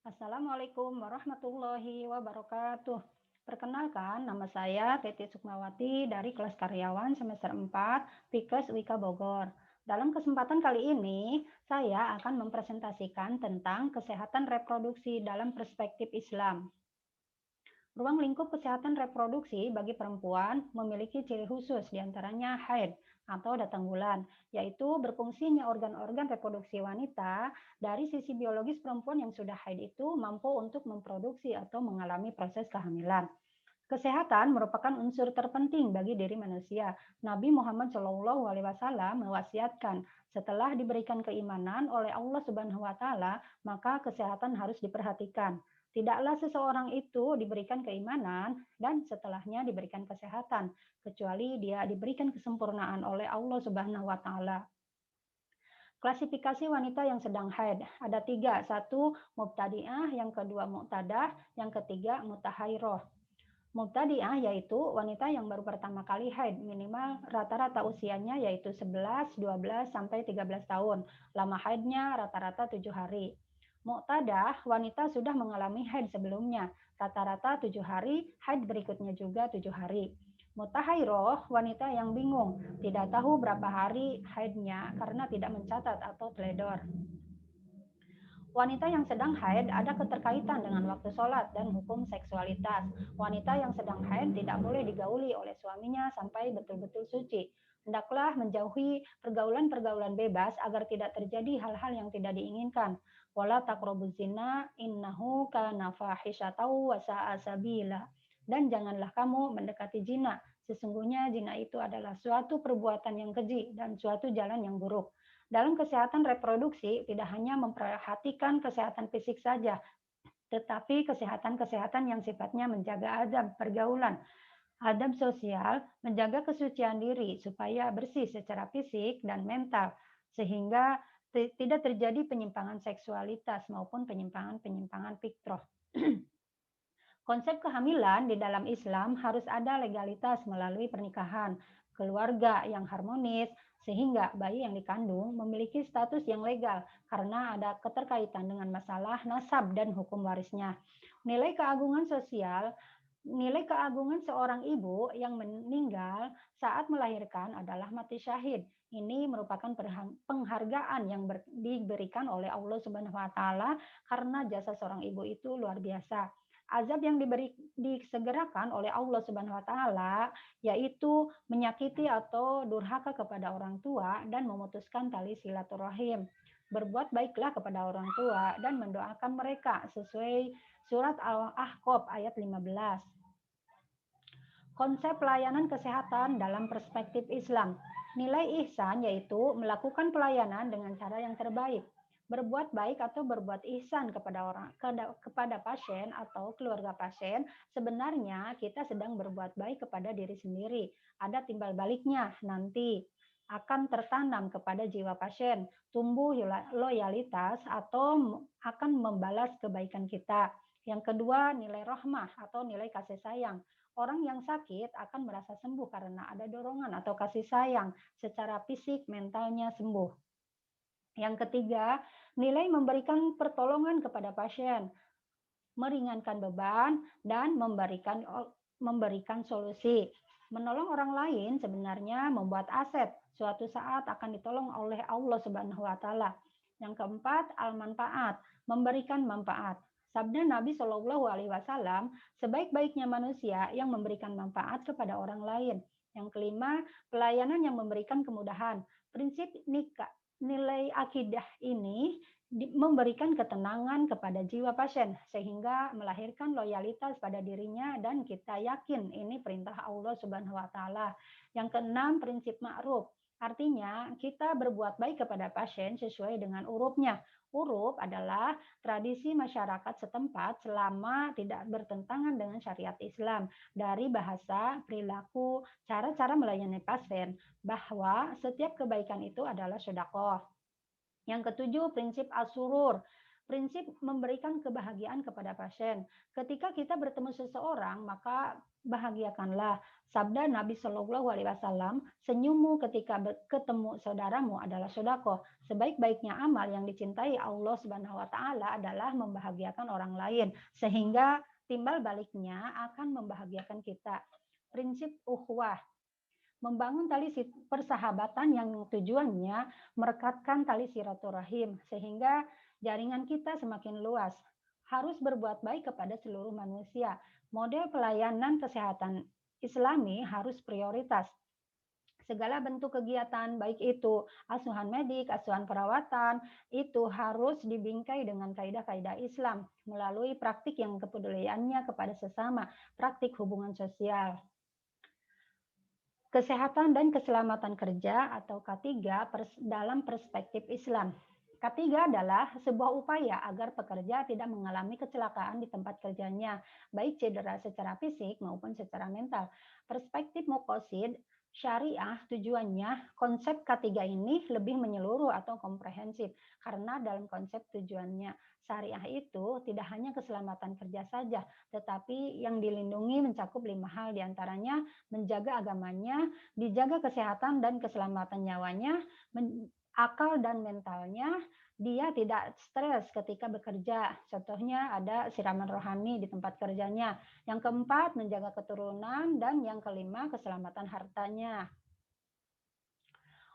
Assalamualaikum warahmatullahi wabarakatuh. Perkenalkan, nama saya Titi Sukmawati dari kelas karyawan semester 4 Pikes Wika Bogor. Dalam kesempatan kali ini, saya akan mempresentasikan tentang kesehatan reproduksi dalam perspektif Islam. Ruang lingkup kesehatan reproduksi bagi perempuan memiliki ciri khusus diantaranya haid atau datang bulan, yaitu berfungsinya organ-organ reproduksi wanita dari sisi biologis perempuan yang sudah haid itu mampu untuk memproduksi atau mengalami proses kehamilan. Kesehatan merupakan unsur terpenting bagi diri manusia. Nabi Muhammad SAW mewasiatkan, setelah diberikan keimanan oleh Allah Subhanahu wa taala, maka kesehatan harus diperhatikan. Tidaklah seseorang itu diberikan keimanan dan setelahnya diberikan kesehatan, kecuali dia diberikan kesempurnaan oleh Allah Subhanahu wa taala. Klasifikasi wanita yang sedang haid ada tiga: satu mubtadi'ah, yang kedua mu'tadah, yang ketiga mutahairoh. Mubtadi'ah yaitu wanita yang baru pertama kali haid, minimal rata-rata usianya yaitu 11, 12, sampai 13 tahun. Lama haidnya rata-rata 7 hari. Mu'tadah, wanita sudah mengalami haid sebelumnya, rata-rata 7 hari, haid berikutnya juga 7 hari. Mutahairoh, wanita yang bingung, tidak tahu berapa hari haidnya karena tidak mencatat atau teledor. Wanita yang sedang haid ada keterkaitan dengan waktu sholat dan hukum seksualitas. Wanita yang sedang haid tidak boleh digauli oleh suaminya sampai betul-betul suci. Hendaklah menjauhi pergaulan-pergaulan bebas agar tidak terjadi hal-hal yang tidak diinginkan. Wala taqrabuz zina innahu kana fahisyatan wa sa'a sabila. Dan janganlah kamu mendekati zina. Sesungguhnya zina itu adalah suatu perbuatan yang keji dan suatu jalan yang buruk. Dalam kesehatan reproduksi tidak hanya memperhatikan kesehatan fisik saja, tetapi kesehatan-kesehatan yang sifatnya menjaga adab pergaulan, adab sosial, menjaga kesucian diri supaya bersih secara fisik dan mental, sehingga tidak terjadi penyimpangan seksualitas maupun penyimpangan-penyimpangan fitrah. Konsep kehamilan di dalam Islam harus ada legalitas melalui pernikahan, keluarga yang harmonis, sehingga bayi yang dikandung memiliki status yang legal karena ada keterkaitan dengan masalah nasab dan hukum warisnya. Nilai keagungan sosial, nilai keagungan seorang ibu yang meninggal saat melahirkan adalah mati syahid. Ini merupakan penghargaan yang diberikan oleh Allah Subhanahu wa taala karena jasa seorang ibu itu luar biasa. Azab yang disegerakan oleh Allah Subhanahu wa taala yaitu menyakiti atau durhaka kepada orang tua dan memutuskan tali silaturahim. Berbuat baiklah kepada orang tua dan mendoakan mereka sesuai surat Al-Ahqaf ayat 15. Konsep pelayanan kesehatan dalam perspektif Islam. Nilai ihsan yaitu melakukan pelayanan dengan cara yang terbaik. Berbuat baik atau berbuat ihsan kepada pasien atau keluarga pasien, sebenarnya kita sedang berbuat baik kepada diri sendiri. Ada timbal baliknya nanti akan tertanam kepada jiwa pasien, tumbuh loyalitas atau akan membalas kebaikan kita. Yang kedua, nilai rahmah atau nilai kasih sayang. Orang yang sakit akan merasa sembuh karena ada dorongan atau kasih sayang secara fisik, mentalnya sembuh. Yang ketiga, nilai memberikan pertolongan kepada pasien, meringankan beban, dan memberikan solusi. Menolong orang lain sebenarnya membuat aset, suatu saat akan ditolong oleh Allah Subhanahu wa taala. Yang keempat, al-manfaat, memberikan manfaat. Sabda Nabi Shallallahu alaihi wasallam, sebaik-baiknya manusia yang memberikan manfaat kepada orang lain. Yang kelima, pelayanan yang memberikan kemudahan. Prinsip nikah nilai akidah ini memberikan ketenangan kepada jiwa pasien sehingga melahirkan loyalitas pada dirinya dan kita yakin ini perintah Allah Subhanahu wa taala. Yang keenam, prinsip ma'ruf. Artinya kita berbuat baik kepada pasien sesuai dengan urupnya. Uruf adalah tradisi masyarakat setempat selama tidak bertentangan dengan syariat Islam. Dari bahasa, perilaku, cara-cara melayani pasien, bahwa setiap kebaikan itu adalah sedekah. Yang ketujuh, prinsip asurur. Prinsip memberikan kebahagiaan kepada pasien. Ketika kita bertemu seseorang, maka bahagiakanlah. Sabda Nabi Shallallahu Alaihi Wasallam, senyummu ketika ketemu saudaramu adalah sodako. Sebaik-baiknya amal yang dicintai Allah Subhanahu Wa Taala adalah membahagiakan orang lain, sehingga timbal baliknya akan membahagiakan kita. Prinsip ukhuwah, membangun tali persahabatan yang tujuannya merekatkan tali silaturahim sehingga jaringan kita semakin luas. Harus berbuat baik kepada seluruh manusia. Model pelayanan kesehatan Islami harus prioritas. Segala bentuk kegiatan, baik itu asuhan medik, asuhan perawatan, itu harus dibingkai dengan kaidah-kaidah Islam melalui praktik yang kepeduliannya kepada sesama, praktik hubungan sosial. Kesehatan dan keselamatan kerja atau K3 dalam perspektif Islam. K3 adalah sebuah upaya agar pekerja tidak mengalami kecelakaan di tempat kerjanya, baik cedera secara fisik maupun secara mental. Perspektif Muqasid syariah tujuannya konsep K3 ini lebih menyeluruh atau komprehensif karena dalam konsep tujuannya syariah itu tidak hanya keselamatan kerja saja, tetapi yang dilindungi mencakup 5 hal diantaranya menjaga agamanya, dijaga kesehatan dan keselamatan nyawanya, akal dan mentalnya, dia tidak stres ketika bekerja. Contohnya ada siraman rohani di tempat kerjanya. Yang keempat, menjaga keturunan. Dan yang kelima, keselamatan hartanya.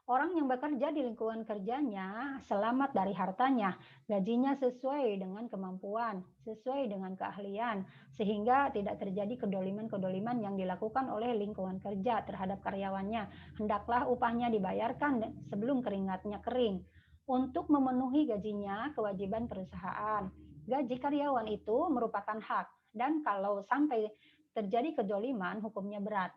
Orang yang bekerja di lingkungan kerjanya selamat dari hartanya, gajinya sesuai dengan kemampuan, sesuai dengan keahlian, sehingga tidak terjadi kedoliman-kedoliman yang dilakukan oleh lingkungan kerja terhadap karyawannya. Hendaklah upahnya dibayarkan sebelum keringatnya kering. Untuk memenuhi gajinya, kewajiban perusahaan. Gaji karyawan itu merupakan hak, dan kalau sampai terjadi kedoliman, hukumnya berat.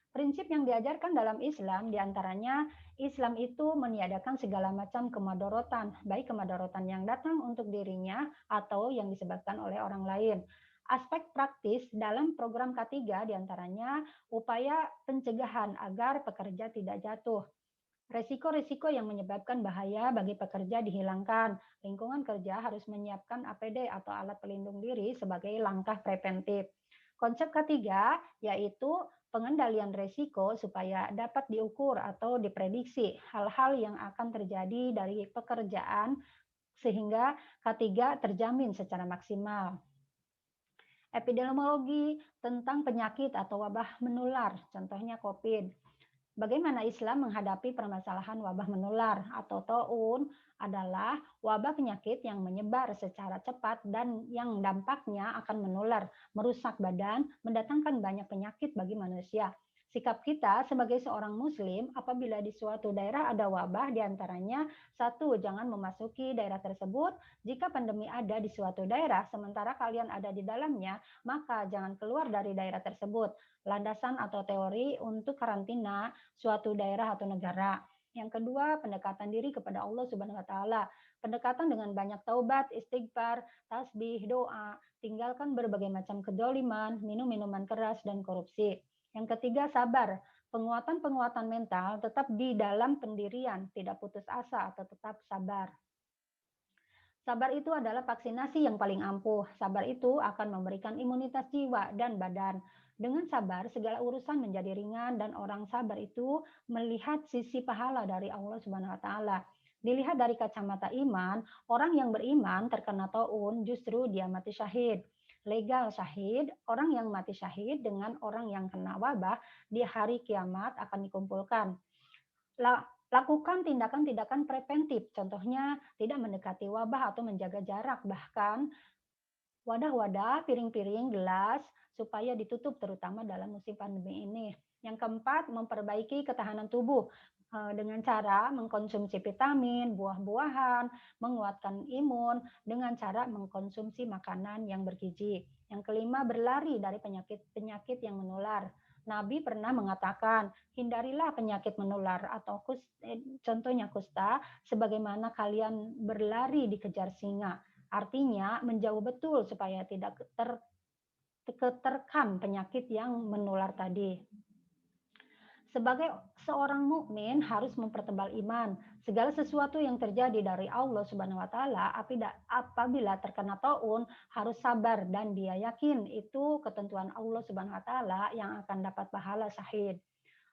Prinsip yang diajarkan dalam Islam diantaranya Islam itu meniadakan segala macam kemadorotan, baik kemadorotan yang datang untuk dirinya atau yang disebabkan oleh orang lain. Aspek praktis dalam program K3 diantaranya upaya pencegahan agar pekerja tidak jatuh. Resiko-resiko yang menyebabkan bahaya bagi pekerja dihilangkan. Lingkungan kerja harus menyiapkan APD atau alat pelindung diri sebagai langkah preventif. Konsep ketiga yaitu pengendalian resiko supaya dapat diukur atau diprediksi hal-hal yang akan terjadi dari pekerjaan sehingga K3 terjamin secara maksimal. Epidemiologi tentang penyakit atau wabah menular, contohnya COVID. Bagaimana Islam menghadapi permasalahan wabah menular atau taun adalah wabah penyakit yang menyebar secara cepat dan yang dampaknya akan menular, merusak badan, mendatangkan banyak penyakit bagi manusia. Sikap kita sebagai seorang muslim apabila di suatu daerah ada wabah diantaranya satu, jangan memasuki daerah tersebut. Jika pandemi ada di suatu daerah sementara kalian ada di dalamnya, maka jangan keluar dari daerah tersebut. Landasan atau teori untuk karantina suatu daerah atau negara. Yang kedua, pendekatan diri kepada Allah Subhanahu wa taala. Pendekatan dengan banyak taubat, istighfar, tasbih, doa, tinggalkan berbagai macam kedoliman, minum minuman keras dan korupsi. Yang ketiga, sabar. Penguatan-penguatan mental tetap di dalam pendirian, tidak putus asa atau tetap sabar. Sabar itu adalah vaksinasi yang paling ampuh. Sabar itu akan memberikan imunitas jiwa dan badan. Dengan sabar, segala urusan menjadi ringan dan orang sabar itu melihat sisi pahala dari Allah Subhanahu wa taala. Dilihat dari kacamata iman, orang yang beriman terkena taun justru dia mati syahid. Legal syahid, orang yang mati syahid dengan orang yang kena wabah di hari kiamat akan dikumpulkan. Lakukan tindakan-tindakan preventif, contohnya tidak mendekati wabah atau menjaga jarak, bahkan wadah-wadah, piring-piring, gelas, supaya ditutup terutama dalam musim pandemi ini. Yang keempat, memperbaiki ketahanan tubuh dengan cara mengkonsumsi vitamin, buah-buahan, menguatkan imun dengan cara mengkonsumsi makanan yang bergizi. Yang kelima, berlari dari penyakit-penyakit yang menular. Nabi pernah mengatakan, hindarilah penyakit menular atau contohnya kusta, sebagaimana kalian berlari dikejar singa. Artinya menjauh betul supaya tidak terkam penyakit yang menular tadi. Sebagai seorang mukmin harus mempertebal iman. Segala sesuatu yang terjadi dari Allah Subhanahu wa taala apabila terkena taun harus sabar dan dia yakin itu ketentuan Allah Subhanahu wa taala yang akan dapat pahala syahid.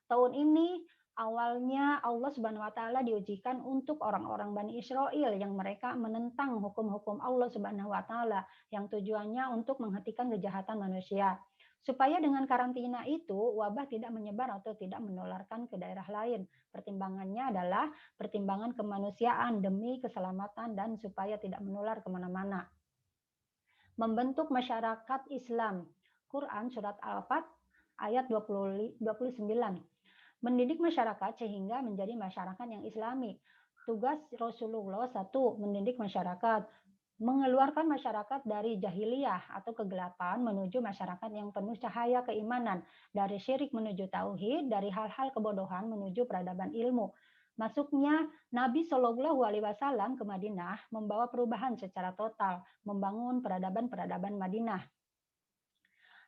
Tahun ini awalnya Allah Subhanahu wa taala diujikan untuk orang-orang Bani Israel yang mereka menentang hukum-hukum Allah Subhanahu wa taala yang tujuannya untuk menghentikan kejahatan manusia. Supaya dengan karantina itu wabah tidak menyebar atau tidak menularkan ke daerah lain. Pertimbangannya adalah pertimbangan kemanusiaan demi keselamatan dan supaya tidak menular kemana-mana. Membentuk masyarakat Islam. Quran Surat Al-Fat ayat 29. Mendidik masyarakat sehingga menjadi masyarakat yang islami. Tugas Rasulullah satu, mendidik masyarakat, mengeluarkan masyarakat dari jahiliyah atau kegelapan menuju masyarakat yang penuh cahaya keimanan, dari syirik menuju tauhid, dari hal-hal kebodohan menuju peradaban ilmu. Masuknya Nabi Shallallahu Alaihi Wasallam ke Madinah membawa perubahan secara total, membangun peradaban-peradaban Madinah.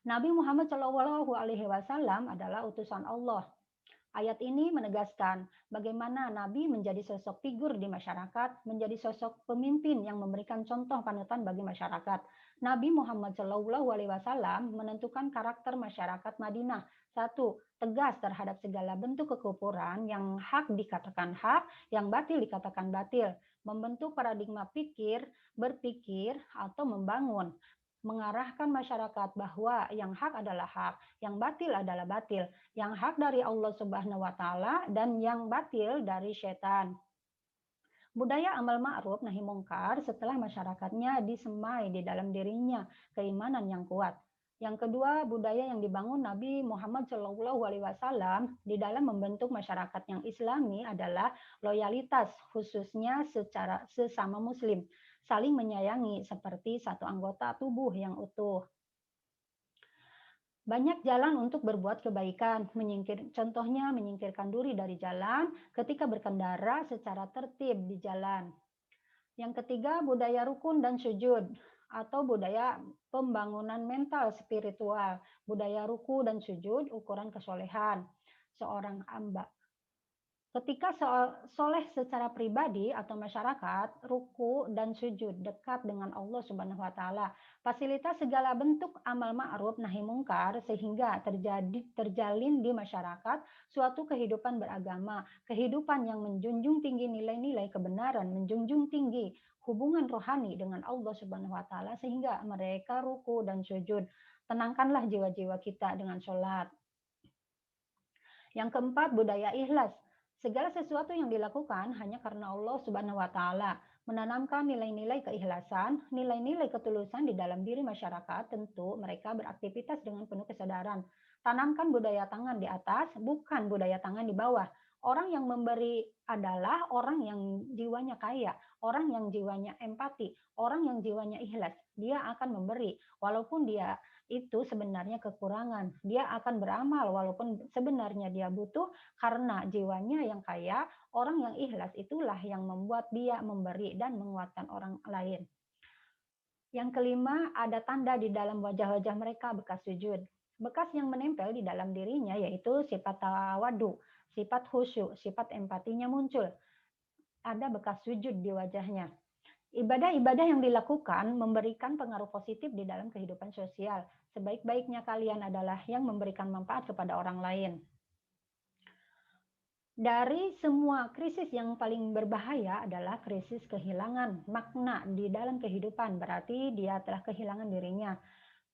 Nabi Muhammad Shallallahu Alaihi Wasallam adalah utusan Allah. Ayat ini menegaskan bagaimana Nabi menjadi sosok figur di masyarakat, menjadi sosok pemimpin yang memberikan contoh panutan bagi masyarakat. Nabi Muhammad Shallallahu Alaihi Wasallam menentukan karakter masyarakat Madinah. Satu, tegas terhadap segala bentuk kekufuran, yang hak dikatakan hak, yang batil dikatakan batil. Membentuk paradigma berpikir, atau membangun, mengarahkan masyarakat bahwa yang hak adalah hak, yang batil adalah batil, yang hak dari Allah Subhanahu wa taala dan yang batil dari setan. Budaya amal ma'ruf nahi mungkar setelah masyarakatnya disemai di dalam dirinya keimanan yang kuat. Yang kedua, budaya yang dibangun Nabi Muhammad Shallallahu Alaihi Wasallam di dalam membentuk masyarakat yang Islami adalah loyalitas, khususnya secara sesama Muslim, saling menyayangi seperti satu anggota tubuh yang utuh. Banyak jalan untuk berbuat kebaikan, contohnya menyingkirkan duri dari jalan ketika berkendara secara tertib di jalan. Yang ketiga, budaya rukun dan sujud atau budaya pembangunan mental spiritual. Budaya ruku dan sujud, ukuran kesolehan seorang hamba. Ketika soleh secara pribadi atau masyarakat, ruku dan sujud dekat dengan Allah Subhanahu wa taala. Fasilitas segala bentuk amal ma'ruf nahi mungkar sehingga terjalin di masyarakat suatu kehidupan beragama, kehidupan yang menjunjung tinggi nilai-nilai kebenaran, menjunjung tinggi hubungan rohani dengan Allah Subhanahu wa taala sehingga mereka ruku dan sujud. Tenangkanlah jiwa-jiwa kita dengan sholat. Yang keempat, budaya ikhlas. Segala sesuatu yang dilakukan hanya karena Allah Subhanahu wa taala, menanamkan nilai-nilai keikhlasan, nilai-nilai ketulusan di dalam diri masyarakat, tentu mereka beraktivitas dengan penuh kesadaran. Tanamkan budaya tangan di atas, bukan budaya tangan di bawah. Orang yang memberi adalah orang yang jiwanya kaya, orang yang jiwanya empati, orang yang jiwanya ikhlas. Dia akan memberi walaupun dia itu sebenarnya kekurangan. Dia akan beramal walaupun sebenarnya dia butuh, karena jiwanya yang kaya, orang yang ikhlas itulah yang membuat dia memberi dan menguatkan orang lain. Yang kelima, ada tanda di dalam wajah-wajah mereka bekas sujud. Bekas yang menempel di dalam dirinya yaitu sifat tawadu, sifat khusyuk, sifat empatinya muncul. Ada bekas sujud di wajahnya. Ibadah-ibadah yang dilakukan memberikan pengaruh positif di dalam kehidupan sosial. Sebaik-baiknya kalian adalah yang memberikan manfaat kepada orang lain. Dari semua krisis yang paling berbahaya adalah krisis kehilangan makna di dalam kehidupan. Berarti dia telah kehilangan dirinya.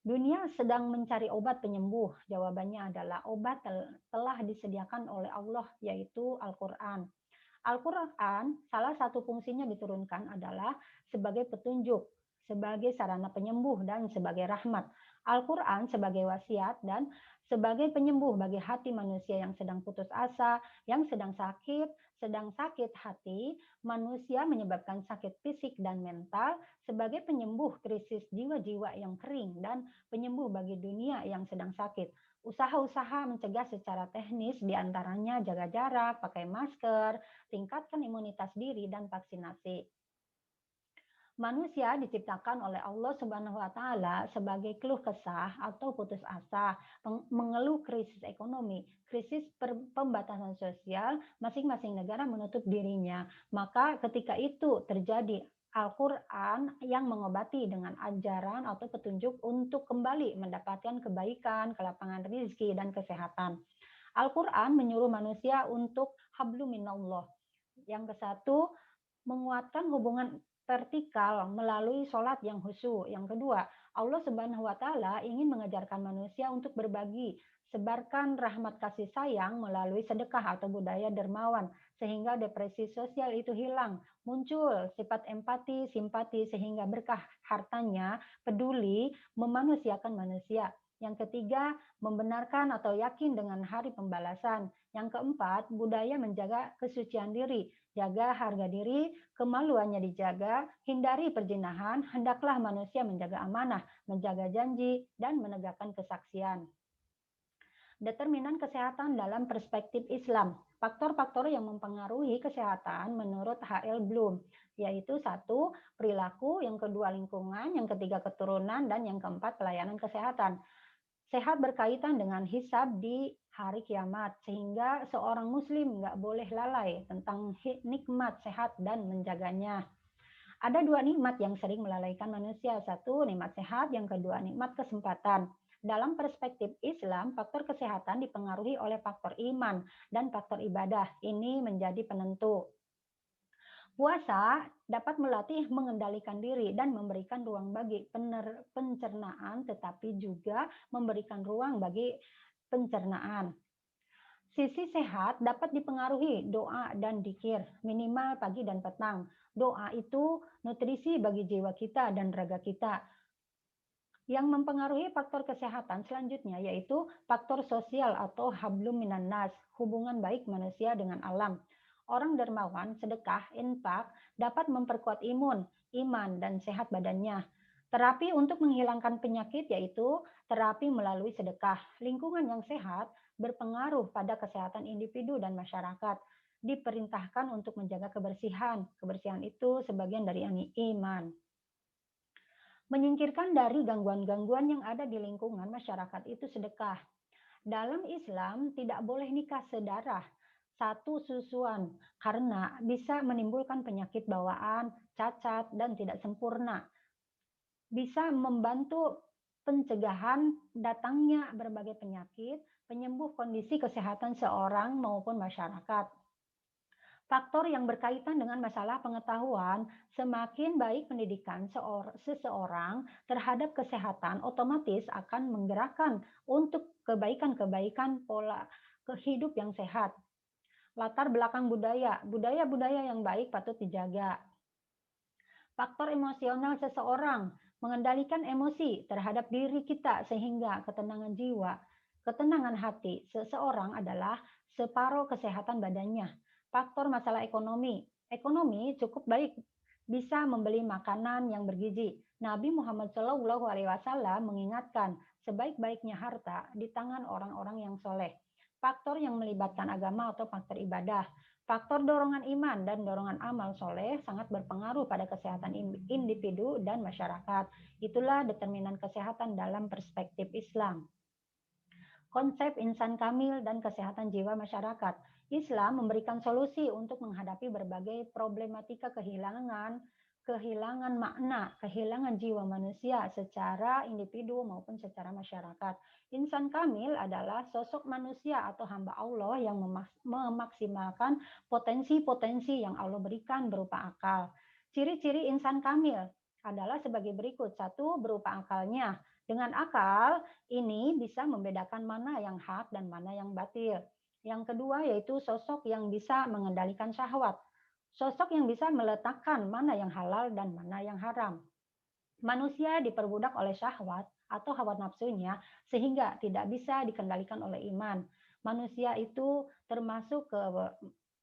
Dunia sedang mencari obat penyembuh. Jawabannya adalah obat telah disediakan oleh Allah, yaitu Al-Quran. Al-Quran, salah satu fungsinya diturunkan adalah sebagai petunjuk, sebagai sarana penyembuh, dan sebagai rahmat. Al-Quran sebagai wasiat dan sebagai penyembuh bagi hati manusia yang sedang putus asa, yang sedang sakit hati, manusia menyebabkan sakit fisik dan mental, sebagai penyembuh krisis jiwa-jiwa yang kering, dan penyembuh bagi dunia yang sedang sakit. Usaha-usaha mencegah secara teknis diantaranya jaga jarak, pakai masker, tingkatkan imunitas diri, dan vaksinasi. Manusia diciptakan oleh Allah Subhanahu wa taala sebagai keluh kesah atau putus asa, mengeluh krisis ekonomi, krisis pembatasan sosial, masing-masing negara menutup dirinya. Maka ketika itu terjadi Al-Quran yang mengobati dengan ajaran atau petunjuk untuk kembali mendapatkan kebaikan, kelapangan rezeki, dan kesehatan. Al-Quran menyuruh manusia untuk hablum minallah. Yang ke satu, menguatkan hubungan vertikal melalui sholat yang khusyuk. Yang kedua, Allah Subhanahu wa taala ingin mengajarkan manusia untuk berbagi, sebarkan rahmat kasih sayang melalui sedekah atau budaya dermawan sehingga depresi sosial itu hilang, muncul sifat empati, simpati sehingga berkah hartanya peduli memanusiakan manusia. Yang ketiga, membenarkan atau yakin dengan hari pembalasan. Yang keempat, budaya menjaga kesucian diri, jaga harga diri, kemaluannya dijaga, hindari perzinahan, hendaklah manusia menjaga amanah, menjaga janji, dan menegakkan kesaksian. Determinan kesehatan dalam perspektif Islam. Faktor-faktor yang mempengaruhi kesehatan menurut H.L. Bloom, yaitu satu, perilaku, yang kedua lingkungan, yang ketiga keturunan, dan yang keempat pelayanan kesehatan. Sehat berkaitan dengan hisab di hari kiamat, sehingga seorang muslim nggak boleh lalai tentang nikmat sehat dan menjaganya. Ada dua nikmat yang sering melalaikan manusia. Satu, nikmat sehat. Yang kedua, nikmat kesempatan. Dalam perspektif Islam, faktor kesehatan dipengaruhi oleh faktor iman dan faktor ibadah. Ini menjadi penentu. Puasa dapat melatih mengendalikan diri dan memberikan ruang bagi pencernaan, tetapi juga memberikan ruang bagi pencernaan. Sisi sehat dapat dipengaruhi doa dan dikir, minimal pagi dan petang. Doa itu nutrisi bagi jiwa kita dan raga kita. Yang mempengaruhi faktor kesehatan selanjutnya yaitu faktor sosial atau hablum minan nas, hubungan baik manusia dengan alam. Orang dermawan, sedekah, infak dapat memperkuat imun, iman, dan sehat badannya. Terapi untuk menghilangkan penyakit yaitu terapi melalui sedekah. Lingkungan yang sehat berpengaruh pada kesehatan individu dan masyarakat. Diperintahkan untuk menjaga kebersihan. Kebersihan itu sebagian dari iman. Menyingkirkan dari gangguan-gangguan yang ada di lingkungan masyarakat itu sedekah. Dalam Islam tidak boleh nikah sedarah, satu susuan, karena bisa menimbulkan penyakit bawaan, cacat, dan tidak sempurna. Bisa membantu pencegahan datangnya berbagai penyakit, penyembuh kondisi kesehatan seorang maupun masyarakat. Faktor yang berkaitan dengan masalah pengetahuan, semakin baik pendidikan seseorang terhadap kesehatan otomatis akan menggerakkan untuk kebaikan-kebaikan pola hidup yang sehat. Latar belakang budaya, budaya-budaya yang baik patut dijaga. Faktor emosional seseorang, mengendalikan emosi terhadap diri kita sehingga ketenangan jiwa, ketenangan hati seseorang adalah separuh kesehatan badannya. Faktor masalah ekonomi, ekonomi cukup baik, bisa membeli makanan yang bergizi. Nabi Muhammad SAW mengingatkan sebaik-baiknya harta di tangan orang-orang yang soleh. Faktor yang melibatkan agama atau faktor ibadah. Faktor dorongan iman dan dorongan amal soleh sangat berpengaruh pada kesehatan individu dan masyarakat. Itulah determinan kesehatan dalam perspektif Islam. Konsep insan kamil dan kesehatan jiwa masyarakat. Islam memberikan solusi untuk menghadapi berbagai problematika kehilangan makna, kehilangan jiwa manusia secara individu maupun secara masyarakat. Insan kamil adalah sosok manusia atau hamba Allah yang memaksimalkan potensi-potensi yang Allah berikan berupa akal. Ciri-ciri insan kamil adalah sebagai berikut. Satu, berupa akalnya. Dengan akal, ini bisa membedakan mana yang hak dan mana yang batil. Yang kedua yaitu sosok yang bisa mengendalikan syahwat. Sosok yang bisa meletakkan mana yang halal dan mana yang haram. Manusia diperbudak oleh syahwat atau hawa nafsunya sehingga tidak bisa dikendalikan oleh iman. Manusia itu termasuk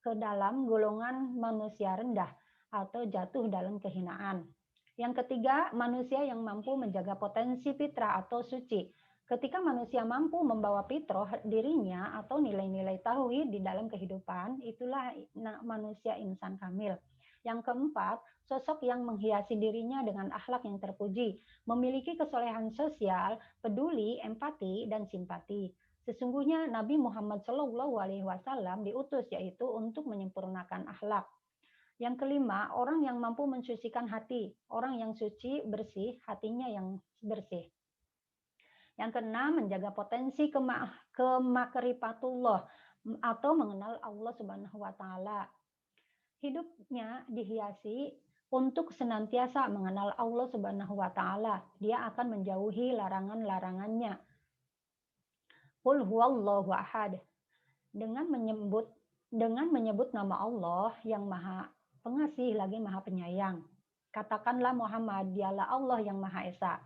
ke dalam golongan manusia rendah atau jatuh dalam kehinaan. Yang ketiga, manusia yang mampu menjaga potensi fitrah atau suci. Ketika manusia mampu membawa fitrah dirinya atau nilai-nilai tauhid di dalam kehidupan, itulah manusia insan kamil. Yang keempat, sosok yang menghiasi dirinya dengan akhlak yang terpuji, memiliki kesolehan sosial, peduli, empati, dan simpati. Sesungguhnya Nabi Muhammad SAW diutus yaitu untuk menyempurnakan akhlak. Yang kelima, orang yang mampu mensucikan hati. Orang yang suci, bersih, hatinya yang bersih. Yang keenam, menjaga potensi kemakrifatullah atau mengenal Allah Subhanahu wa taala. Hidupnya dihiasi untuk senantiasa mengenal Allah Subhanahu wa taala. Dia akan menjauhi larangan-larangannya. Qul huwallahu ahad. Dengan menyebut nama Allah yang Maha Pengasih lagi Maha Penyayang. Katakanlah Muhammad, dialah Allah yang Maha Esa.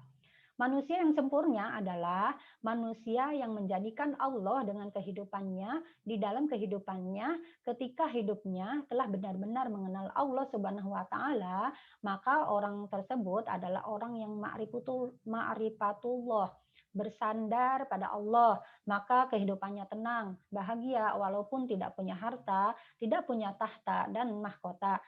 Manusia yang sempurna adalah manusia yang menjadikan Allah dengan kehidupannya, di dalam kehidupannya, ketika hidupnya telah benar-benar mengenal Allah Subhanahu wa taala, maka orang tersebut adalah orang yang ma'rifatullah, bersandar pada Allah, maka kehidupannya tenang, bahagia walaupun tidak punya harta, tidak punya tahta dan mahkota.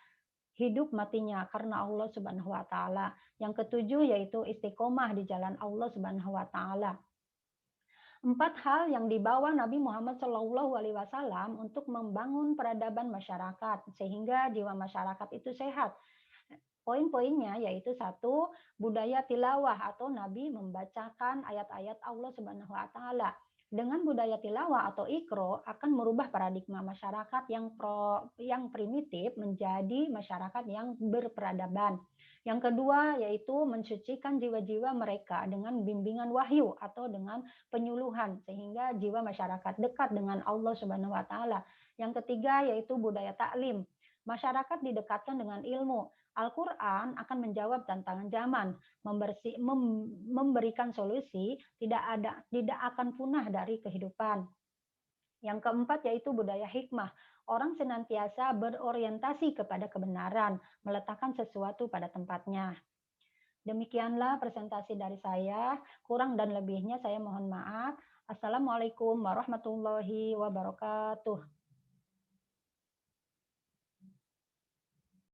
Hidup matinya karena Allah Subhanahu wa taala. Yang ketujuh yaitu istiqomah di jalan Allah Subhanahu wa taala. 4 hal yang dibawa Nabi Muhammad SAW untuk membangun peradaban masyarakat sehingga jiwa masyarakat itu sehat. Poin-poinnya yaitu satu, budaya tilawah atau Nabi membacakan ayat-ayat Allah Subhanahu wa taala. Dengan budaya tilawah atau ikro akan merubah paradigma masyarakat yang primitif menjadi masyarakat yang berperadaban. Yang kedua yaitu mensucikan jiwa-jiwa mereka dengan bimbingan wahyu atau dengan penyuluhan sehingga jiwa masyarakat dekat dengan Allah Subhanahu wa taala. Yang ketiga yaitu budaya taklim. Masyarakat didekatkan dengan ilmu. Al-Quran akan menjawab tantangan zaman, memberikan solusi, tidak akan punah dari kehidupan. Yang keempat yaitu budaya hikmah. Orang senantiasa berorientasi kepada kebenaran, meletakkan sesuatu pada tempatnya. Demikianlah presentasi dari saya. Kurang dan lebihnya saya mohon maaf. Assalamualaikum warahmatullahi wabarakatuh.